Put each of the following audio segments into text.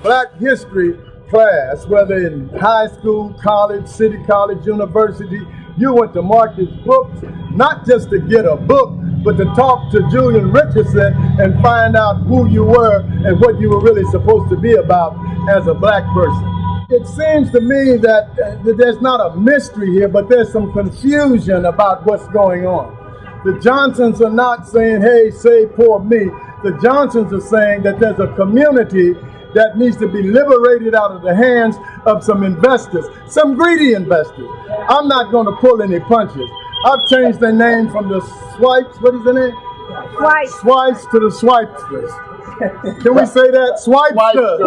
Black history class, whether in high school, college, city college, university, you went to Marcus Books, not just to get a book, but to talk to Julian Richardson and find out who you were and what you were really supposed to be about as a black person. It seems to me that there's not a mystery here, but there's some confusion about what's going on. The Johnsons are not saying, hey, save poor me. The Johnsons are saying that there's a community that needs to be liberated out of the hands of some investors, some greedy investors. I'm not going to pull any punches. I've changed their name from the Swipes, what is the name? Sweis to the Swipesters. Can we say that? Swipesters.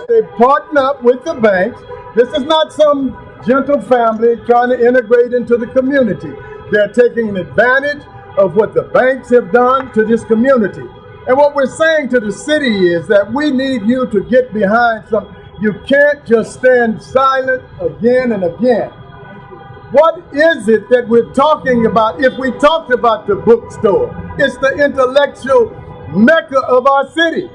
They partner up with the banks. This is not some gentle family trying to integrate into the community. They're taking advantage of what the banks have done to this community. And what we're saying to the city is that we need you to get behind something. You can't just stand silent again and again. What is it that we're talking about? If we talked about the bookstore, it's the intellectual mecca of our city.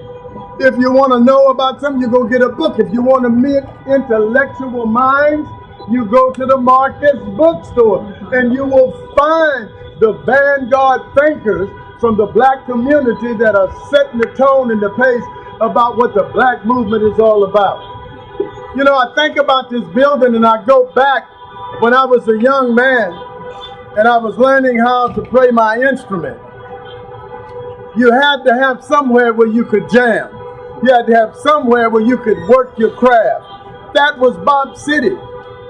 If you want to know about something, you go get a book. If you want to meet intellectual minds, you go to the Marcus Bookstore, and you will find the vanguard thinkers from the black community that are setting the tone and the pace about what the black movement is all about. You know, I think about this building and I go back when I was a young man and I was learning how to play my instrument. You had to have somewhere where you could jam. You had to have somewhere where you could work your craft. That was Bob City.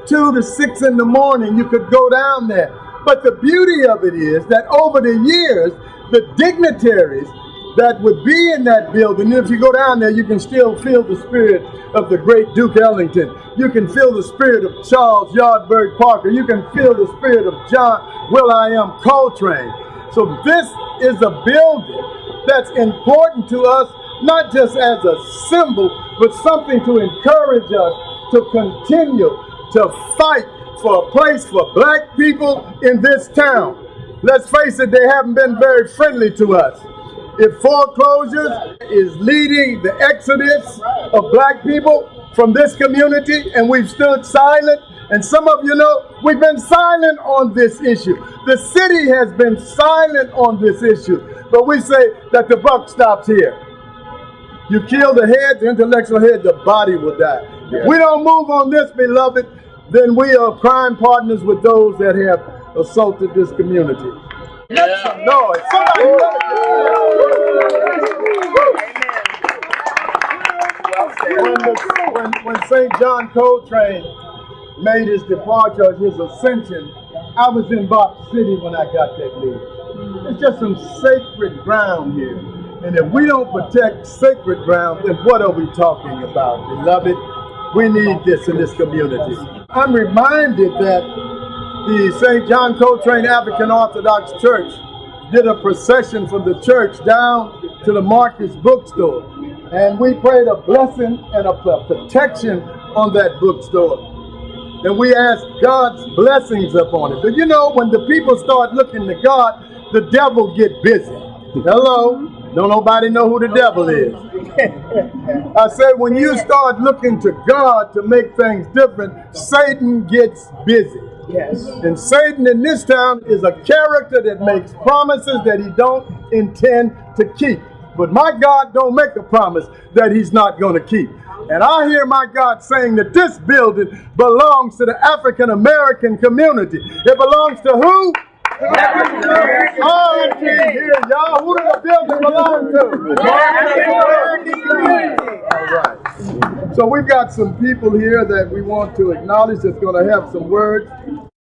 2 to 6 in the morning, you could go down there. But the beauty of it is that over the years, the dignitaries that would be in that building, if you go down there, you can still feel the spirit of the great Duke Ellington. You can feel the spirit of Charles Yardbird Parker. You can feel the spirit of John Will.I.am Coltrane. So this is a building that's important to us, not just as a symbol, but something to encourage us to continue to fight for a place for black people in this town. Let's face it, they haven't been very friendly to us. If foreclosures is leading the exodus of black people from this community and we've stood silent, and some of you know we've been silent on this issue. The city has been silent on this issue, but we say that the buck stops here. You kill the head, the intellectual head, the body will die. If we don't move on this, beloved, then we are crime partners with those that have assaulted this community. Yeah. No, somebody when St. John Coltrane made his departure, his ascension, I was in Box City when I got that news. It's just some sacred ground here. And if we don't protect sacred ground, then what are we talking about, beloved? We need this in this community. I'm reminded that the St. John Coltrane African Orthodox Church did a procession from the church down to the Marcus Bookstore. And we prayed a blessing and a protection on that bookstore. And we asked God's blessings upon it. But you know, when the people start looking to God, the devil get busy. Hello? Don't nobody know who the devil is. I said, when you start looking to God to make things different, Satan gets busy. Yes. And Satan in this town is a character that makes promises that he don't intend to keep. But my God don't make a promise that he's not going to keep. And I hear my God saying that this building belongs to the African American community. It belongs to who? Oh, I can't hear y'all. Who does the building belong to? All right. So we've got some people here that we want to acknowledge that's going to have some words.